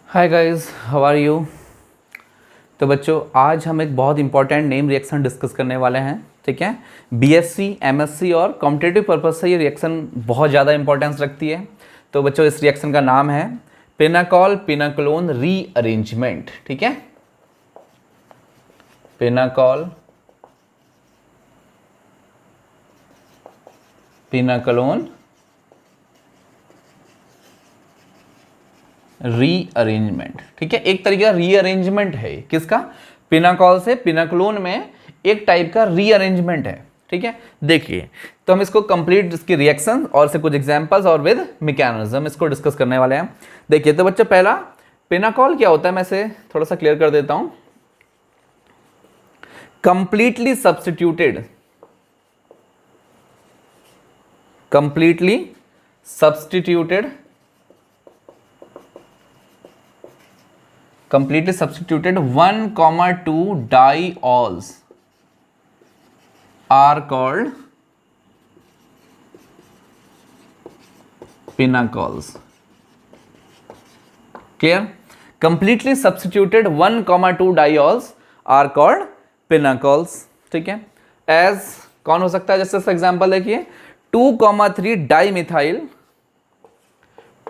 Hi guys, how are you. तो बच्चों, आज हम एक बहुत इंपॉर्टेंट नेम रिएक्शन डिस्कस करने वाले हैं। ठीक है, बीएससी, एमएससी और कॉम्पिटिटिव पर्पज से ये रिएक्शन बहुत ज़्यादा इंपॉर्टेंस रखती है। तो बच्चों, इस रिएक्शन का नाम है पिनाकोल पिनाक्लोन रीअरेंजमेंट। ठीक है, पिनाकोल पिनाक्लोन रीअरेंजमेंट। ठीक है, एक तरीके का रीअरेंजमेंट है। किसका? पिनाकोल से पिनाक्लोन में एक टाइप का रीअरेंजमेंट है। ठीक है, देखिए, तो हम इसको कंप्लीट, इसकी रिएक्शन और से कुछ एग्जांपल्स और विद मैकेनिज्म इसको डिस्कस करने वाले हैं। देखिए, तो बच्चों, पहला पिनाकोल क्या होता है, मैं इसे थोड़ा सा क्लियर कर देता हूं। Completely substituted completely substituted 1,2 diols are called pinacols. Clear? Completely substituted 1,2 diols are called pinacols. ठीक है, as कौन हो सकता है? जैसे एग्जांपल देखिए, 2,3 डाइमिथाइल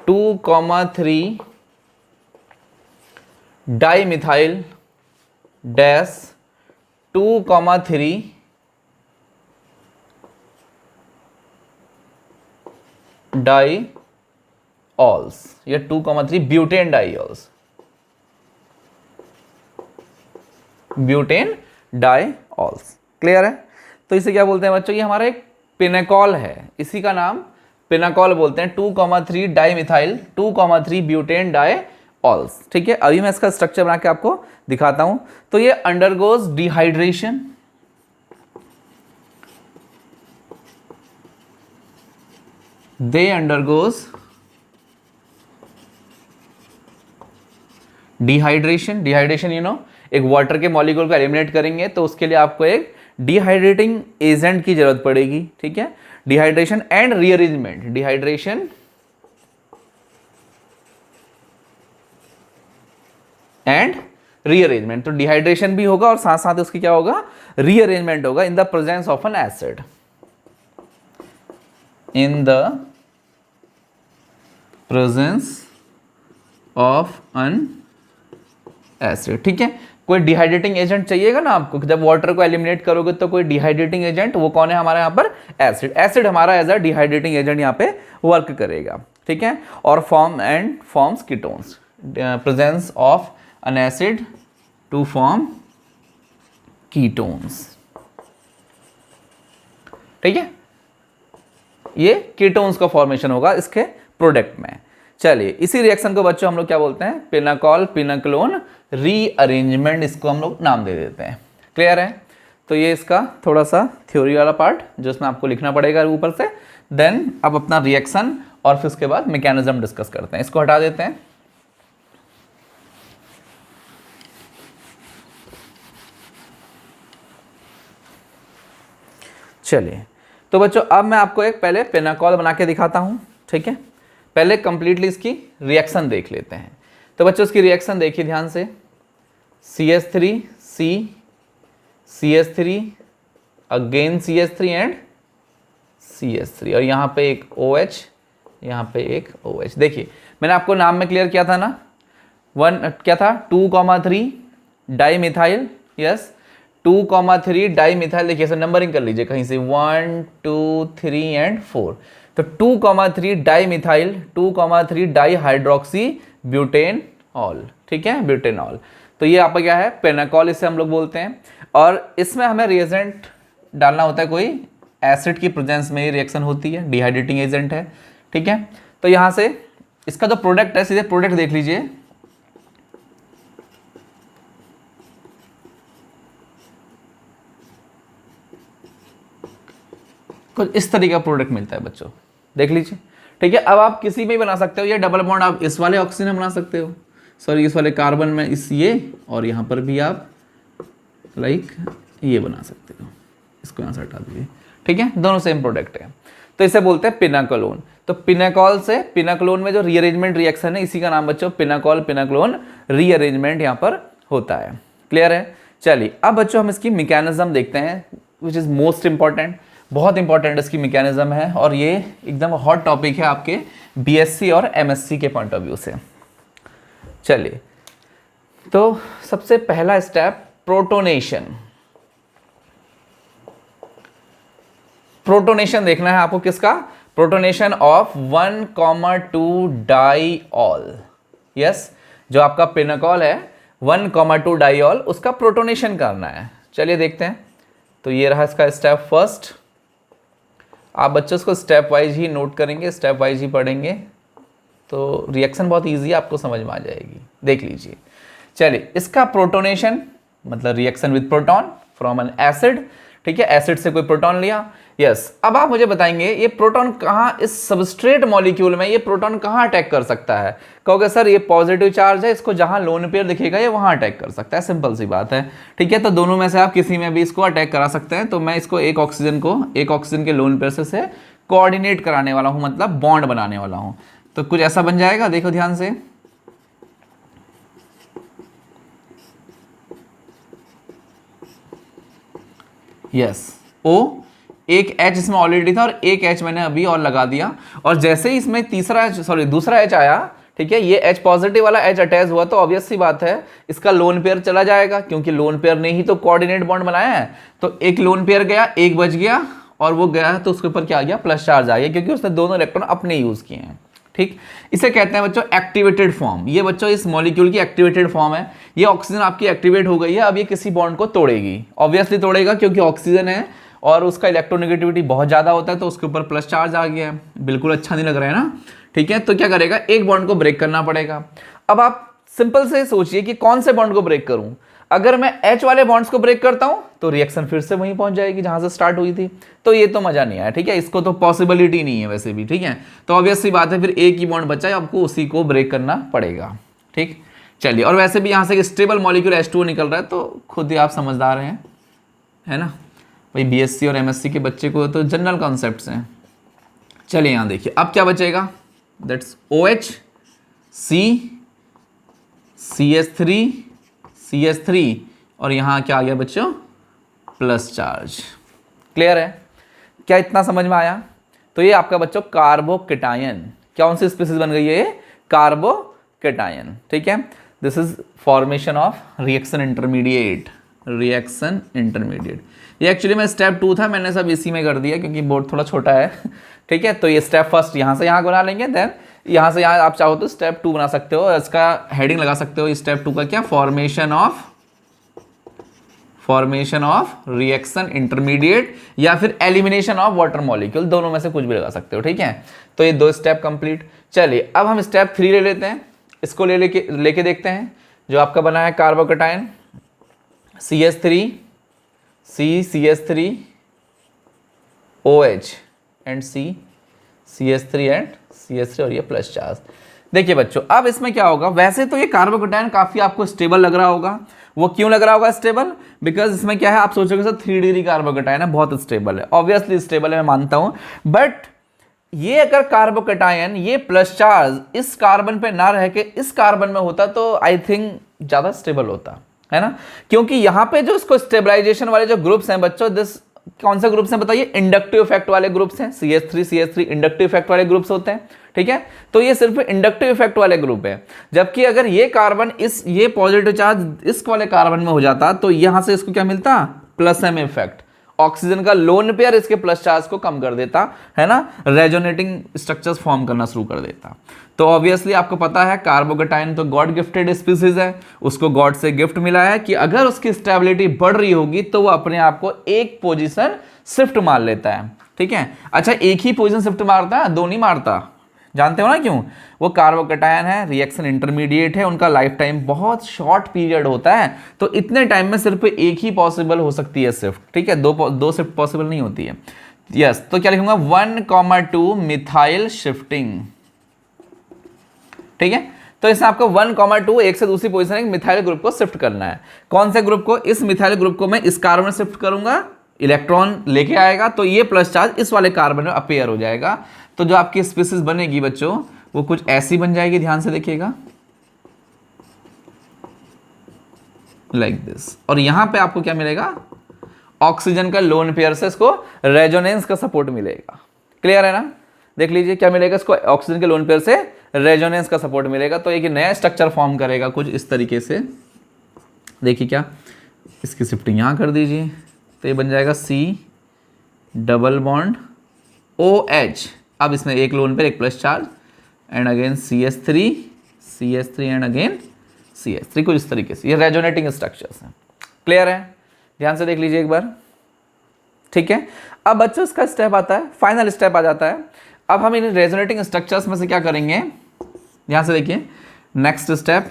2,3 डाइमिथाइल डैश 2,3 डाइऑल्स या 2,3 ब्यूटेन डाइऑल्स, ब्यूटेन डाइऑल्स। क्लियर है? तो इसे क्या बोलते हैं बच्चों? ये हमारा एक पिनाकोल है, इसी का नाम पिनाकोल बोलते हैं। 2,3 डाइमिथाइल 2,3 ब्यूटेन डाइऑल्स। ठीक है, अभी मैं इसका स्ट्रक्चर बना के आपको दिखाता हूं। तो ये अंडरगोज डिहाइड्रेशन, दे अंडरगोज डिहाइड्रेशन। डिहाइड्रेशन एक वाटर के मॉलिक्यूल को एलिमिनेट करेंगे तो उसके लिए आपको एक डिहाइड्रेटिंग एजेंट की जरूरत पड़ेगी। ठीक है, dehydration and rearrangement, dehydration and rearrangement. तो डिहाइड्रेशन भी होगा और साथ साथ उसकी क्या होगा? रीअरेंजमेंट होगा in the presence of N acid, in the presence of N acid. ठीक है, कोई डिहाइड्रेटिंग एजेंट चाहिएगा ना आपको। जब वाटर को एलिमिनेट करोगे तो कोई डिहाइड्रेटिंग एजेंट, वो कौन है हमारे यहाँ पर? एसिड। एसिड हमारा एज अ डिहाइड्रेटिंग एजेंट यहाँ पे वर्क करेगा। ठीक है, और forms ketones, presence of an acid to form ketones। ठीक है, ये कीटोन्स का फॉर्मेशन होगा इसके प्रोडक्ट में। चलिए, इसी रिएक्शन को बच्चों हम लोग क्या बोलते हैं? पिनाकोल पिनाक्लोन रीअरेंजमेंट, इसको हम लोग नाम दे देते हैं। क्लियर है? तो ये इसका थोड़ा सा थ्योरी वाला पार्ट जो इसमें आपको लिखना पड़ेगा ऊपर से। देन अब अपना रिएक्शन और फिर उसके बाद मैकेनिज्म डिस्कस करते हैं। इसको हटा देते हैं। चलिए, तो बच्चों, अब मैं आपको एक पहले पिनाकोल बना के दिखाता हूं। ठीक है, पहले कंप्लीटली इसकी रिएक्शन देख लेते हैं। तो बच्चों, इसकी रिएक्शन देखिए ध्यान से। CH3 C CH3 again CH3 and CH3, और यहां पे एक OH, यहां पे एक OH। देखिए, मैंने आपको नाम में क्लियर किया था ना, क्या था? 2,3 डाइमिथाइल, यस, 2,3 डाइमिथाइल। देखिए, ऐसे नंबरिंग कर लीजिए कहीं से, 1 2 3 एंड 4। तो 2,3 डाइमिथाइल 2,3 डाइहाइड्रोक्सी ब्यूटेनॉल। ठीक है, ब्यूटेनॉल। तो ये आपका क्या है? पिनाकोल, इसे हम लोग बोलते हैं। और इसमें हमें रिएजेंट डालना होता है, कोई एसिड की प्रेजेंस में ये रिएक्शन होती है, डिहाइड्रेटिंग एजेंट है। ठीक है, तो यहां से इसका जो प्रोडक्ट है, सीधे प्रोडक्ट देख लीजिए। कुछ इस तरीके का प्रोडक्ट मिलता है बच्चों, देख लीजिए। ठीक है, अब आप किसी में भी बना सकते हो। ये डबल बॉन्ड आप इस वाले ऑक्सीजन में बना सकते हो, सॉरी इस वाले कार्बन में, इस ये, और यहाँ पर भी आप लाइक ये बना सकते हो। इसको यहाँ से हटा दीजिए। ठीक है, दोनों सेम प्रोडक्ट है, तो इसे बोलते हैं पिनाकोलोन। तो पिनाकॉल से पिनाक्लोन में जो रीअरेंजमेंट रिएक्शन है इसी का नाम बच्चों पिनाकॉल पिनाक्लोन रीअरेंजमेंट यहाँ पर होता है। क्लियर है? चलिए अब बच्चों हम इसकी मैकेनिज्म देखते हैं विच इज़ मोस्ट इंपॉर्टेंट, बहुत इंपॉर्टेंट इसकी मैकेनिज्म है और ये एकदम हॉट टॉपिक है आपके बीएससी और एमएससी के पॉइंट ऑफ व्यू से। चलिए तो सबसे पहला स्टेप प्रोटोनेशन। प्रोटोनेशन देखना है आपको किसका? Protonation of 1,2 diol. यस, जो आपका पिनाकॉल है 1,2 डाइऑल उसका प्रोटोनेशन करना है। चलिए देखते हैं। तो ये रहा इसका स्टेप फर्स्ट। आप बच्चों इसको स्टेप वाइज ही नोट करेंगे, स्टेप वाइज ही पढ़ेंगे तो रिएक्शन बहुत इजी है, आपको समझ में आ जाएगी। देख लीजिए। चलिए इसका प्रोटोनेशन मतलब reaction with proton from N acid. ठीक है, एसिड से कोई प्रोटॉन लिया। यस, अब आप मुझे बताएंगे ये प्रोटॉन कहाँ, इस सबस्ट्रेट मॉलिक्यूल में ये प्रोटॉन कहाँ अटैक कर सकता है? कहोगे सर ये पॉजिटिव चार्ज है, इसको जहां लोन पेयर दिखेगा ये वहां अटैक कर सकता है। सिंपल सी बात है। ठीक है, तो दोनों में से आप किसी में भी इसको अटैक करा सकते हैं। तो मैं इसको एक ऑक्सीजन के लोन पेयर से कोऑर्डिनेट कराने वाला हूं, मतलब बॉन्ड बनाने वाला हूं। तो कुछ ऐसा बन जाएगा, देखो ध्यान से। यस, ओ एक H इसमें ऑलरेडी था और एक H मैंने अभी और लगा दिया। और जैसे ही इसमें दूसरा H आया, ठीक है, ये H पॉजिटिव वाला H अटैच हुआ तो ऑब्वियस सी बात है इसका लोन पेयर चला जाएगा, क्योंकि लोन पेयर ने ही तो कोऑर्डिनेट बॉन्ड बनाया है। तो एक लोन पेयर गया, एक बच गया और वो गया तो उसके ऊपर क्या आ गया? प्लस चार्ज आ गया, क्योंकि उसने दोनों इलेक्ट्रॉन अपने यूज किए हैं। ठीक, इसे कहते हैं बच्चों एक्टिवेटेड फॉर्म। ये बच्चों इस मॉलिक्यूल की एक्टिवेटेड फॉर्म है। ये ऑक्सीजन आपकी एक्टिवेट हो गई है, अब ये किसी बॉन्ड को तोड़ेगी। ऑब्वियसली तोड़ेगा क्योंकि ऑक्सीजन है और उसका इलेक्ट्रोनेगेटिविटी बहुत ज़्यादा होता है, तो उसके ऊपर प्लस चार्ज आ गया है। बिल्कुल अच्छा नहीं लग रहा है ना? ठीक है, तो क्या करेगा? एक बॉन्ड को ब्रेक करना पड़ेगा। अब आप सिंपल से सोचिए कि कौन से बॉन्ड को ब्रेक करूं। अगर मैं H वाले बॉन्ड्स को ब्रेक करता हूं तो रिएक्शन फिर से वहीं पहुंच जाएगी जहां से स्टार्ट हुई थी। तो ये तो मजा नहीं आया। ठीक है, इसको तो पॉसिबिलिटी नहीं है वैसे भी। ठीक है, तो ऑब्वियस सी बात है फिर एक ही बॉन्ड बचा है, आपको उसी को ब्रेक करना पड़ेगा। ठीक, चलिए। और वैसे भी यहां से स्टेबल मॉलिक्यूल H2O निकल रहा है, तो खुद ही आप समझदार हैं, है ना भाई? बीएससी और एमएससी के बच्चे को तो जनरल कॉन्सेप्ट्स हैं। चलिए यहां देखिए, अब क्या बचेगा? दैट्स OH, CH3 और यहां क्या आ गया बच्चों? Plus charge. क्लियर है? क्या इतना समझ में आया? तो ये आपका बच्चों कार्बोकेटायन, कौन सी स्पीसीज बन गई है? कार्बोकेटायन। ठीक है, this is formation of reaction intermediate. ये एक्चुअली में स्टेप 2 था, मैंने सब इसी में कर दिया क्योंकि बोर्ड थोड़ा छोटा है। ठीक है, तो ये स्टेप फर्स्ट यहाँ से यहाँ बना लेंगे, देन यहाँ से यहाँ आप चाहो तो स्टेप 2 बना सकते हो। इसका हेडिंग लगा सकते हो स्टेप 2 का क्या? फॉर्मेशन ऑफ रिएक्शन इंटरमीडिएट या फिर एलिमिनेशन ऑफ वाटर मॉलिक्यूल, दोनों में से कुछ भी लगा सकते हो। ठीक है, तो ये 2 स्टेप कंप्लीट। चलिए अब हम स्टेप 3 ले लेते हैं। इसको लेके देखते हैं। जो आपका बना है carbocation CH3 OH and CH3 और ये प्लस चार्ज। देखिए बच्चों, अब इसमें क्या होगा? वैसे तो ये कार्बोकेटायन काफी आपको स्टेबल लग रहा होगा। वो क्यों लग रहा होगा स्टेबल? बिकॉज इसमें क्या है, आप सोचोगे सर 3 डिग्री कार्बोकेटायन है, बहुत स्टेबल है। ऑब्वियसली स्टेबल है, मैं मानता हूं, बट ये अगर कार्बोकेटायन ये प्लस चार्ज इस कार्बन पे ना रह के इस कार्बन में होता तो आई थिंक ज्यादा स्टेबल होता, है ना? क्योंकि यहां पे जो इसको स्टेबलाइजेशन वाले जो ग्रुप्स हैं बच्चों, कौन से ग्रुप्स हैं बताइए? इंडक्टिव इफेक्ट वाले ग्रुप्स हैं। CH3 इंडक्टिव इफेक्ट वाले ग्रुप्स होते हैं। ठीक है, तो ये सिर्फ इंडक्टिव इफेक्ट वाले ग्रुप है। जबकि अगर ये कार्बन ये पॉजिटिव चार्ज इस वाले कार्बन में हो जाता तो यहां से इसको क्या मिलता? Plus M effect. ऑक्सीजन का लोन पेयर इसके प्लस चार्ज को कम कर देता, है ना? रेजोनेटिंग स्ट्रक्चर्स फॉर्म करना शुरू कर देता। तो ऑब्वियसली आपको पता है कार्बोकेटायन तो गॉड गिफ्टेड स्पीसीज है, उसको गॉड से गिफ्ट मिला है कि अगर उसकी स्टेबिलिटी बढ़ रही होगी तो वो अपने आप को एक पोजीशन शिफ्ट मार लेता है। ठीक है, अच्छा एक ही पोजीशन शिफ्ट मारता है, 2 नहीं मारता। जानते हो ना क्यों? वो कार्बोकेटायन है, रिएक्शन इंटरमीडिएट है, उनका लाइफ टाइम बहुत शॉर्ट पीरियड होता है, तो इतने टाइम में सिर्फ एक ही पॉसिबल हो सकती है शिफ्ट। ठीक है, दो शिफ्ट पॉसिबल नहीं होती है। यस, तो क्या लिखूंगा? 1,2 मिथाइल शिफ्टिंग। ठीक है, तो इसमें आपको 1,2 एक से दूसरी पोजीशन एक मिथाइल ग्रुप को शिफ्ट करना है। कौन से ग्रुप को? इस मिथाइल ग्रुप को मैं इस कार्बन में शिफ्ट करूंगा, इलेक्ट्रॉन लेके आएगा तो ये प्लस चार्ज इस वाले कार्बन में अपेयर हो जाएगा। तो जो आपकी स्पीसीज बनेगी बच्चों वो कुछ ऐसी बन जाएगी, ध्यान से देखिएगा, लाइक दिस। और यहां पे आपको क्या मिलेगा, ऑक्सीजन का लोन पेयर से इसको रेजोनेंस का सपोर्ट मिलेगा। क्लियर है ना? देख लीजिए क्या मिलेगा इसको, ऑक्सीजन के लोन पेयर से रेजोनेंस का सपोर्ट मिलेगा। तो एक नया स्ट्रक्चर फॉर्म करेगा कुछ इस तरीके से। देखिए क्या, इसकी शिफ्टिंग यहाँ कर दीजिए, तो ये बन जाएगा C डबल बॉन्ड OH। अब इसमें एक लोन पेयर एक plus charge and again CH3 and again CH3, कुछ इस तरीके से। ये रेजोनेटिंग स्ट्रक्चर्स हैं। क्लियर है? ध्यान से देख लीजिए एक बार। ठीक है, अब बच्चों इसका स्टेप आता है, फाइनल स्टेप आ जाता है। अब हम इन रेजोनेटिंग स्ट्रक्चर्स में से क्या करेंगे, ध्यान से देखिए। नेक्स्ट स्टेप,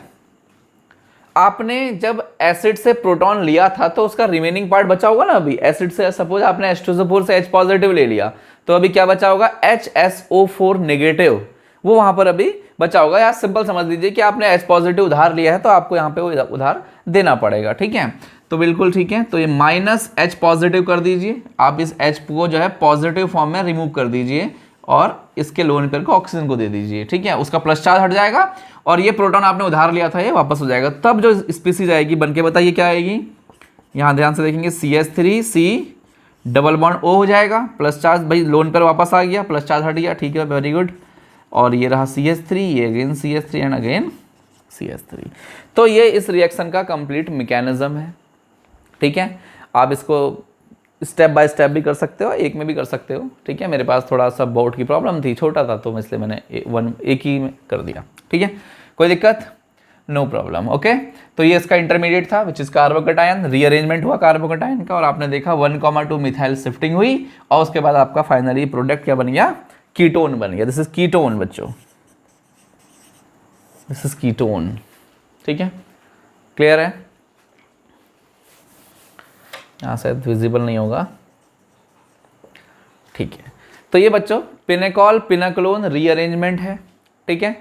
आपने जब एसिड से प्रोटॉन लिया था तो उसका रिमेनिंग पार्ट बचा होगा ना। अभी एसिड से सपोज आपने H2SO4 से H पॉजिटिव ले लिया, तो अभी क्या बचा होगा, HSO4 नेगेटिव, वो वहां पर अभी बचा होगा। या सिंपल समझ लीजिए कि आपने H पॉजिटिव उधार लिया है तो आपको यहाँ पे वो उधार देना पड़ेगा। ठीक है, तो बिल्कुल ठीक है। तो ये माइनस H पॉजिटिव कर दीजिए, आप इस H को जो है पॉजिटिव फॉर्म में रिमूव कर दीजिए और इसके लोन पेयर को ऑक्सीजन को दे दीजिए। ठीक है, उसका प्लस चार्ज हट जाएगा और ये प्रोटॉन आपने उधार लिया था ये वापस हो जाएगा। तब जो स्पीसीज आएगी बनके, बताइए क्या आएगी, यहाँ ध्यान से देखेंगे, CH3C डबल बॉन्ड O हो जाएगा, प्लस चार्ज भाई लोन पेयर वापस आ गया, प्लस चार्ज हट गया। ठीक है, वेरी गुड। और ये रहा CH3, ये again CH3 and again CH3। तो ये इस रिएक्शन का कंप्लीट मैकेनिज्म है। ठीक है, आप इसको स्टेप बाय स्टेप भी कर सकते हो, एक में भी कर सकते हो। ठीक है, मेरे पास थोड़ा सा बोर्ड की प्रॉब्लम थी, छोटा था, तो इसलिए मैंने एक ही में कर दिया। ठीक है, कोई दिक्कत, नो प्रॉब्लम। ओके, तो ये इसका इंटरमीडिएट था विच इज कार्बोकटायन, रीअरेंजमेंट हुआ कार्बोकटायन का और आपने देखा 1,2 मिथाइल शिफ्टिंग हुई और उसके बाद आपका फाइनली प्रोडक्ट क्या बन गया, कीटोन बन गया। दिस इज कीटोन बच्चों, दिस इज कीटोन। ठीक है, क्लियर है? यहाँ शायद विजिबल नहीं होगा। ठीक है, तो ये बच्चों पिनेकॉल पिनाक्लोन रीअरेंजमेंट है। ठीक है,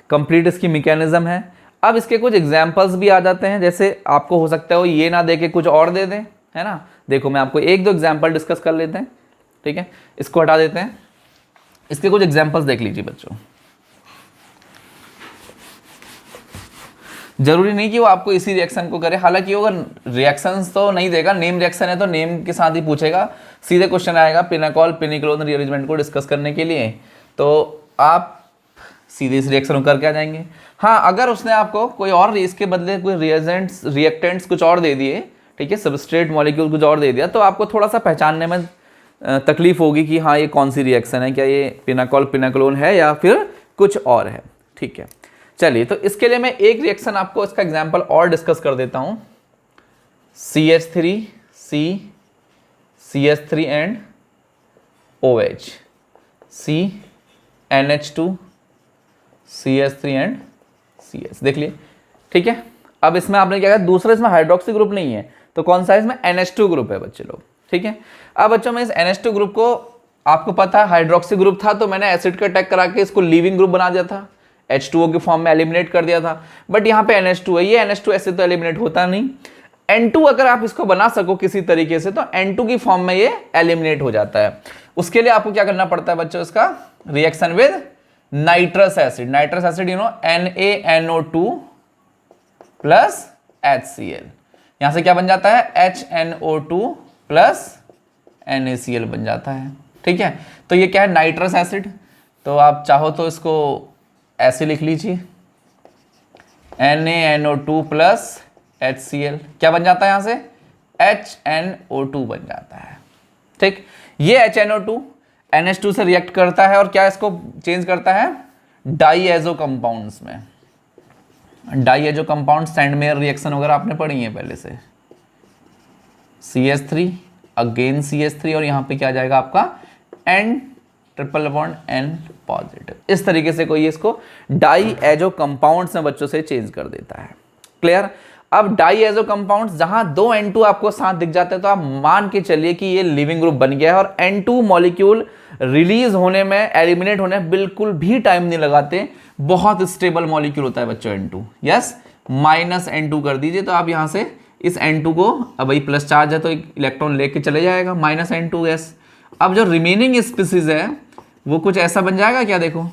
कंप्लीट इसकी मैकेनिज्म है। अब इसके कुछ एग्जांपल्स भी आ जाते हैं, जैसे आपको हो सकता है वो ये ना दे के कुछ और दे दें, है ना। देखो मैं आपको एक दो एग्जांपल डिस्कस कर लेते हैं। ठीक है, इसको हटा देते हैं, इसके कुछ एग्जांपल्स देख लीजिए बच्चों। जरूरी नहीं कि वो आपको इसी रिएक्शन को करे, हालांकि वो रिएक्शंस तो नहीं देगा, नेम रिएक्शन है तो नेम के साथ ही पूछेगा। सीधे क्वेश्चन आएगा पिनाकॉल पिनिक्लोन रीअरेंजमेंट को डिस्कस करने के लिए, तो आप सीधे इस रिएक्शन को करके आ जाएंगे। हाँ, अगर उसने आपको कोई और इसके बदले कोई रिएक्टेंट्स कुछ और दे दिए, ठीक है, सबस्ट्रेट मॉलिक्यूल कुछ और दे दिया, तो आपको थोड़ा सा पहचानने में तकलीफ होगी कि हाँ ये कौन सी रिएक्शन है, क्या ये पिनाकॉल पिनाक्लोन है या फिर कुछ और है। ठीक है, चलिए, तो इसके लिए मैं एक रिएक्शन आपको इसका एग्जांपल और डिस्कस कर देता हूं। CH3C CH3 and OH, CNH2 CH3 and CS, देख लिए। ठीक है, अब इसमें आपने क्या कहा, दूसरा इसमें हाइड्रोक्सी ग्रुप नहीं है, तो कौन सा है इसमें, NH2 ग्रुप है बच्चे लोग। ठीक है, अब बच्चों में इस NH2 ग्रुप को, आपको पता है हाइड्रोक्सी ग्रुप था तो मैंने एसिड का अटैक करा के इसको लीविंग ग्रुप बना दिया था, H2O के फॉर्म में एलिमिनेट कर दिया था। बट यहाँ पे NH2 है, ये NH2 ऐसे तो एलिमिनेट होता नहीं। N2 अगर आप इसको बना सको किसी तरीके से तो N2 की फॉर्म में ये एलिमिनेट हो जाता है। उसके लिए आपको क्या करना पड़ता है बच्चों, इसका reaction with nitrous acid. Nitrous acid you know NaNO2 plus HCl, यहां से क्या बन जाता है, HNO2 प्लस NaCl बन जाता है। ठीक है, तो ये क्या है, नाइट्रस एसिड। तो आप चाहो तो इसको ऐसे लिख लीजिए, NaNO2 प्लस HCl, क्या बन जाता है यहां से, HNO2 बन जाता है। ठीक, ये HNO2 NH2 से रिएक्ट करता है और क्या इसको चेंज करता है, डाईएजो कंपाउंड्स में। डाईएजो कंपाउंड सैंडमेयर रिएक्शन वगैरह आपने पढ़ी है पहले से। CH3 अगेन CH3 और यहां पे क्या जाएगा आपका N triple bond N positive. इस तरीके से कोई इसको डाईएजो कंपाउंड्स में बच्चों से चेंज कर देता है। क्लियर? अब डाईएजो कंपाउंड्स जहां दो N2 आपको साथ दिख जाते हैं तो आप मान के चलिए कि ये लिविंग ग्रुप बन गया है और N2 मॉलिक्यूल रिलीज होने में, एलिमिनेट होने में बिल्कुल भी टाइम नहीं लगाते। बहुत स्टेबल मॉलिक्यूल होता है बच्चों N2। यस, माइनस N2 कर दीजिए तो आप यहां से इस N2 को, अब भाई प्लस चार्ज है तो एक इलेक्ट्रॉन लेके चले जाएगा, माइनस N2। यस, अब जो रिमेनिंग स्पीसीज है वो कुछ ऐसा बन जाएगा क्या, देखो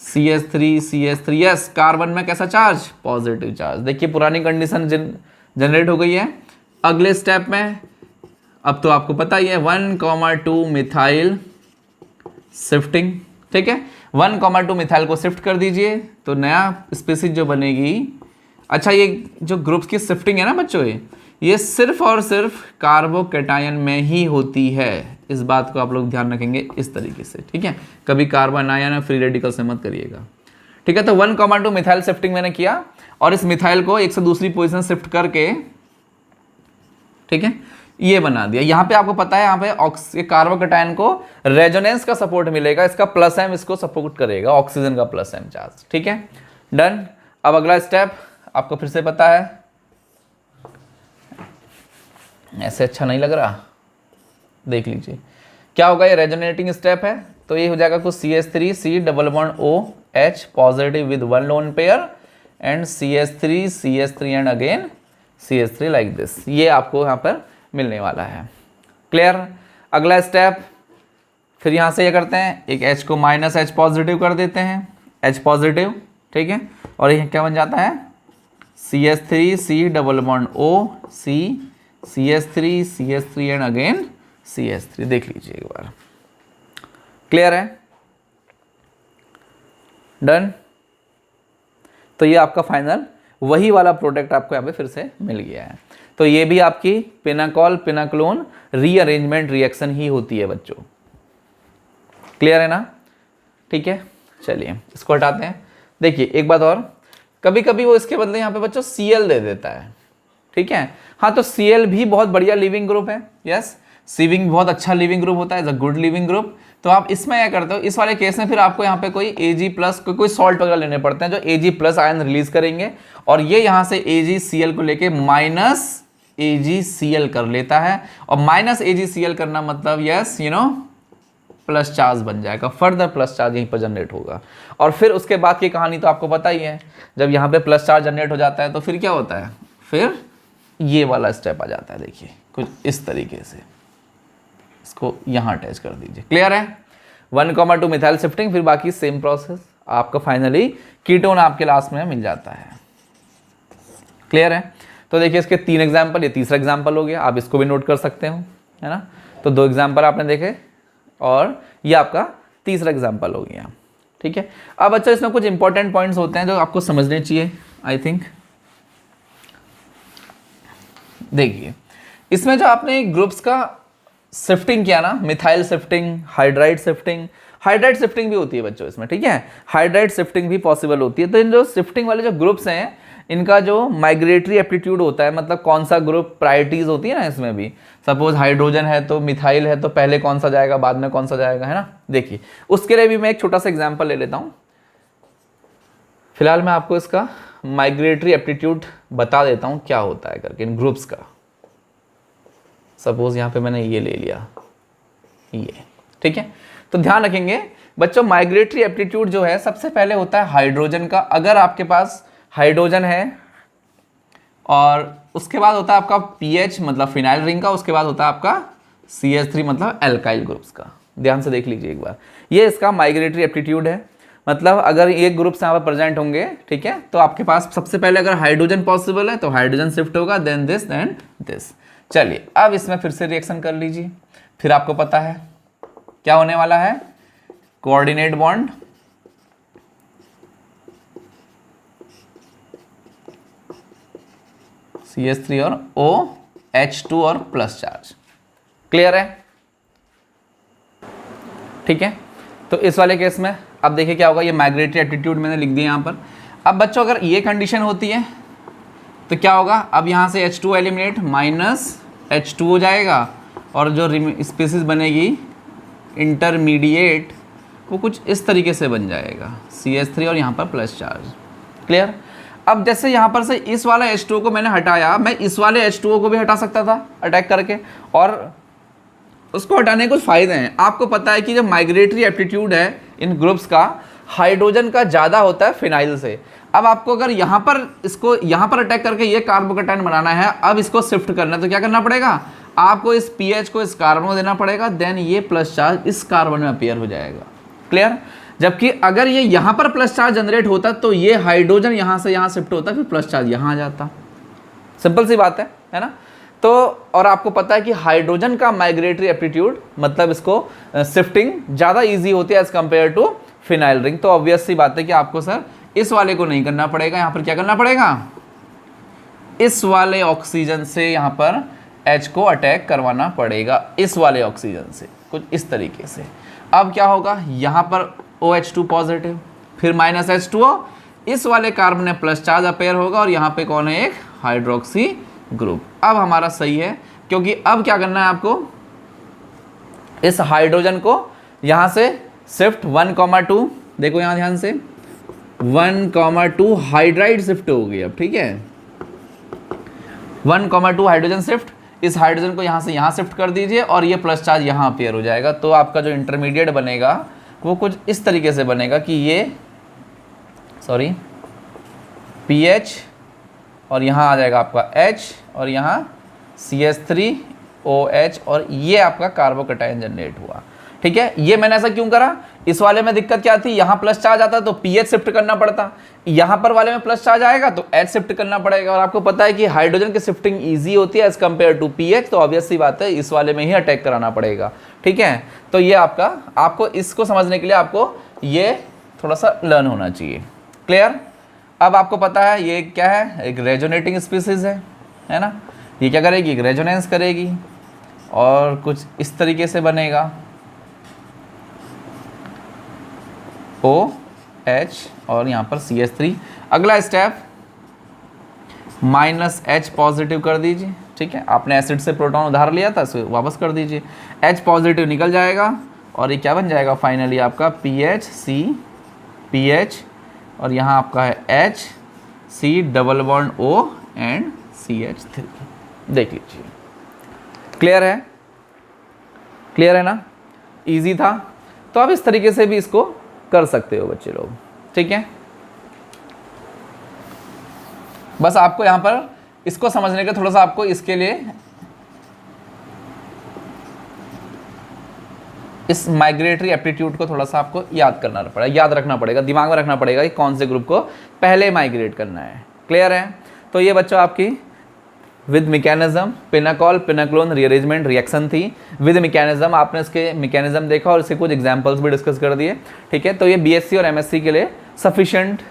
CH3 यस, कार्बन में कैसा चार्ज, पॉजिटिव चार्ज। देखिए पुरानी कंडीशन जनरेट हो गई है। अगले स्टेप में अब तो आपको पता ही है 1,2 मिथाइल शिफ्टिंग, ठीक है। 1,2 मिथाइल को शिफ्ट कर दीजिए तो नया स्पीसीज जो बनेगी। अच्छा, ये जो ग्रुप्स की शिफ्टिंग है ना बच्चों, ये सिर्फ और सिर्फ कार्बोकैटायन में ही होती है। इस बात को आप लोग ध्यान रखेंगे इस तरीके से, ठीक है। कभी कार्बन आयन या फ्री रेडिकल से मत करिएगा, ठीक है। तो 1,2 मिथाइल शिफ्टिंग मैंने किया और इस मिथाइल को एक से दूसरी पोजीशन शिफ्ट करके, ठीक है, ये बना दिया। यहाँ पे आपको पता है, यहाँ पे कार्बोकैटायन को रेजोनेंस का सपोर्ट मिलेगा, इसका प्लस एम इसको सपोर्ट करेगा, ऑक्सीजन का प्लस एम चार्ज, ठीक है, डन। अब अगला स्टेप आपको फिर से पता है, ऐसे अच्छा नहीं लग रहा, देख लीजिए क्या होगा। ये रेजोनेटिंग स्टेप है तो ये हो जाएगा कुछ CH3 C double bond OH positive with 1 lone pair and CH3 and again CH3 like this. ये आपको यहाँ पर मिलने वाला है, क्लियर। अगला स्टेप फिर यहाँ से ये करते हैं, एक H को -H पॉजिटिव कर देते हैं, H पॉजिटिव, ठीक है। और ये क्या बन जाता है, CH3 C double bond O CH3 and again CH3। देख लीजिए एक बार, क्लियर है, डन। तो ये आपका फाइनल वही वाला प्रोडक्ट आपको यहाँ पे फिर से मिल गया है। तो ये भी आपकी पिनाकॉल पिनाक्लोन रीअरेंजमेंट रिएक्शन ही होती है बच्चों, क्लियर है ना, ठीक है। चलिए इसको हटाते हैं। देखिए एक बात और, कभी कभी वो इसके बदले यहाँ पे बच्चों Cl दे देता है, ठीक है। हाँ, तो Cl भी बहुत बढ़िया लिविंग ग्रुप है, यस, सीविंग बहुत अच्छा लिविंग ग्रुप होता है, is a good leaving group. तो आप इसमें क्या करते हो, इस वाले केस में फिर आपको यहाँ पे कोई Ag+ कोई सॉल्ट वगैरह लेने पड़ते हैं जो Ag+ आयन रिलीज करेंगे, और ये यहाँ से AgCl को लेके -AgCl कर लेता है, और -AgCl करना मतलब यस प्लस चार्ज बन जाएगा, फर्दर प्लस चार्ज यहीं पर जनरेट होगा। और फिर उसके बाद की कहानी तो आपको पता ही है, जब यहाँ पे प्लस चार्ज जनरेट हो जाता है तो फिर क्या होता है, फिर ये वाला स्टेप आ जाता है। देखिए कुछ इस तरीके से, इसको यहाँ अटैच कर दीजिए, क्लियर है। 1,2 मिथाइल शिफ्टिंग, फिर बाकी सेम प्रोसेस, आपका फाइनली कीटोन आपके लास्ट में मिल जाता है, क्लियर है। तो देखिए इसके 3 एग्जाम्पल, ये तीसरा एग्जाम्पल हो गया, आप इसको भी नोट कर सकते हो, है ना। तो 2 एग्जाम्पल आपने देखे और ये आपका तीसरा एग्जाम्पल हो गया, ठीक है। अब अच्छा, इसमें कुछ इंपॉर्टेंट पॉइंट्स होते हैं जो आपको समझने चाहिए, आई थिंक। देखिए इसमें जो आपने ग्रुप्स का शिफ्टिंग किया ना, मिथाइल शिफ्टिंग, हाइड्राइड शिफ्टिंग भी होती है बच्चों इसमें, ठीक है। हाइड्राइड शिफ्टिंग भी पॉसिबल होती है। तो इन जो शिफ्टिंग वाले जो ग्रुप्स हैं, इनका जो माइग्रेटरी एप्टीट्यूड होता है, मतलब कौन सा ग्रुप प्रायोरिटीज होती है ना इसमें भी। सपोज हाइड्रोजन है तो मिथाइल है तो पहले कौन सा जाएगा, बाद में कौन सा जाएगा, है ना। देखिए उसके लिए भी मैं एक छोटा सा एग्जाम्पल ले लेता हूँ। फिलहाल मैं आपको इसका माइग्रेटरी एप्टीट्यूड बता देता हूँ क्या होता है करके इन ग्रुप्स का। सपोज यहाँ पे मैंने ये ले लिया, ये, ठीक है। तो ध्यान रखेंगे बच्चों, माइग्रेटरी एप्टीट्यूड जो है सबसे पहले होता है हाइड्रोजन का। अगर आपके पास हाइड्रोजन है, और उसके बाद होता है आपका पीएच मतलब फिनाइल रिंग का, उसके बाद होता है आपका CH3 मतलब एल्काइल ग्रुप्स का। ध्यान से देख लीजिए एक बार, ये इसका माइग्रेटरी एप्टीट्यूड है। मतलब अगर ये ग्रुप्स यहाँ पर प्रेजेंट होंगे, ठीक है, तो आपके पास सबसे पहले अगर हाइड्रोजन पॉसिबल है तो हाइड्रोजन शिफ्ट होगा, देन दिस देन दिस। चलिए अब इसमें फिर से रिएक्शन कर लीजिए, फिर आपको पता है क्या होने वाला है, कोऑर्डिनेट बॉन्ड CH3 और OH2 और प्लस चार्ज, क्लियर है, ठीक है। तो इस वाले केस में अब देखिए क्या होगा, ये माइग्रेटरी एप्टीट्यूड मैंने लिख दिया यहाँ पर। अब बच्चों अगर ये कंडीशन होती है तो क्या होगा, अब यहाँ से H2 एलिमिनेट, -H2 हो जाएगा, और जो स्पीसीज बनेगी इंटरमीडिएट वो कुछ इस तरीके से बन जाएगा, CH3 और यहाँ पर प्लस चार्ज, क्लियर। अब जैसे यहाँ पर से इस वाला H2O को मैंने हटाया, मैं इस वाले H2O को भी हटा सकता था अटैक करके, और उसको हटाने के कुछ फ़ायदे हैं। आपको पता है कि जब माइग्रेटरी एप्टीट्यूड है इन ग्रुप्स का, हाइड्रोजन का ज़्यादा होता है फिनाइल से। अब आपको अगर यहाँ पर इसको यहाँ पर अटैक करके ये कार्बोकेटाइन बनाना है, अब इसको शिफ्ट करना है, तो क्या करना पड़ेगा, आपको इस पीएच को इस कार्बन को देना पड़ेगा, देन ये प्लस चार्ज इस कार्बन में अपीयर हो जाएगा। क्लियर। जबकि अगर ये यहाँ पर प्लस चार्ज जनरेट होता तो ये हाइड्रोजन यहाँ से यहाँ शिफ्ट होता, फिर प्लस चार्ज यहाँ आ जाता। सिंपल सी बात है ना। तो और आपको पता है कि हाइड्रोजन का माइग्रेटरी एप्टीट्यूड मतलब इसको शिफ्टिंग ज़्यादा ईजी होती है as compare to phenyl ring. तो ऑब्वियस सी बात है कि आपको सर इस वाले को नहीं करना पड़ेगा, यहाँ पर क्या करना पड़ेगा, इस वाले ऑक्सीजन से यहाँ पर H को अटैक करवाना पड़ेगा, इस वाले ऑक्सीजन से कुछ इस तरीके से। अब क्या होगा, यहाँ पर OH2 पॉजिटिव, फिर -H2O, इस वाले कार्बन में प्लस चार्ज अपेयर होगा और यहाँ पे कौन है, एक हाइड्रोक्सी ग्रुप। अब हमारा सही है, क्योंकि अब क्या करना है आपको, इस हाइड्रोजन को यहाँ से शिफ्ट 1,2, देखो यहाँ ध्यान से 1,2 हाइड्राइड शिफ्ट हो गई अब, ठीक है 1,2 हाइड्रोजन शिफ्ट, इस हाइड्रोजन को यहाँ से यहाँ शिफ्ट कर दीजिए और ये प्लस चार्ज यहाँ अपीयर हो जाएगा। तो आपका जो इंटरमीडिएट बनेगा वो कुछ इस तरीके से बनेगा कि ये पीएच और यहाँ आ जाएगा आपका H और यहाँ CH3OH और ये आपका कार्बोकेटाइन जनरेट हुआ। ठीक है, ये मैंने ऐसा क्यों करा, इस वाले में दिक्कत क्या थी, यहाँ प्लस चार्ज आता तो पीएच शिफ्ट करना पड़ता, यहाँ पर वाले में प्लस चार्ज आएगा तो H शिफ्ट करना पड़ेगा। और आपको पता है कि हाइड्रोजन की शिफ्टिंग इजी होती है एज कम्पेयर टू पीएच, तो ऑब्वियस सी बात है इस वाले में ही अटैक कराना पड़ेगा। ठीक है, तो ये आपको इसको समझने के लिए आपको ये थोड़ा सा लर्न होना चाहिए। क्लियर। अब आपको पता है ये क्या है, एक रेजोनेटिंग स्पीसीज है ना, ये क्या करेगी, रेजोनेंस करेगी और कुछ इस तरीके से बनेगा OH और यहाँ पर CH3। अगला स्टेप -H पॉजिटिव कर दीजिए। ठीक है, आपने एसिड से प्रोटॉन उधार लिया था, इसे वापस कर दीजिए, H पॉजिटिव निकल जाएगा और ये क्या बन जाएगा फाइनली आपका PHC PH और यहाँ आपका है H C double bond O and CH3। देख लीजिए, क्लियर है, क्लियर है ना, इजी था। तो आप इस तरीके से भी इसको कर सकते हो बच्चे लोग। ठीक है, बस आपको यहाँ पर इसको समझने के थोड़ा सा आपको इसके लिए इस माइग्रेटरी एप्टीट्यूड को थोड़ा सा आपको याद रखना पड़ेगा, दिमाग में रखना पड़ेगा कि कौन से ग्रुप को पहले माइग्रेट करना है। क्लियर है। तो ये बच्चों आपकी with mechanism pinacol pinacolone rearrangement reaction थी। विद मैकेनिज्म आपने इसके मैकेनिज्म देखा और इसके कुछ एग्जांपल्स भी डिस्कस कर दिए। ठीक है, तो ये बीएससी और एमएससी के लिए सफिशिएंट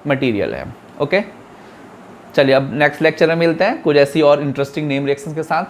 मटेरियल है। ओके, चलिए अब नेक्स्ट लेक्चर में मिलते हैं कुछ ऐसी और इंटरेस्टिंग नेम रिएक्शंस के साथ।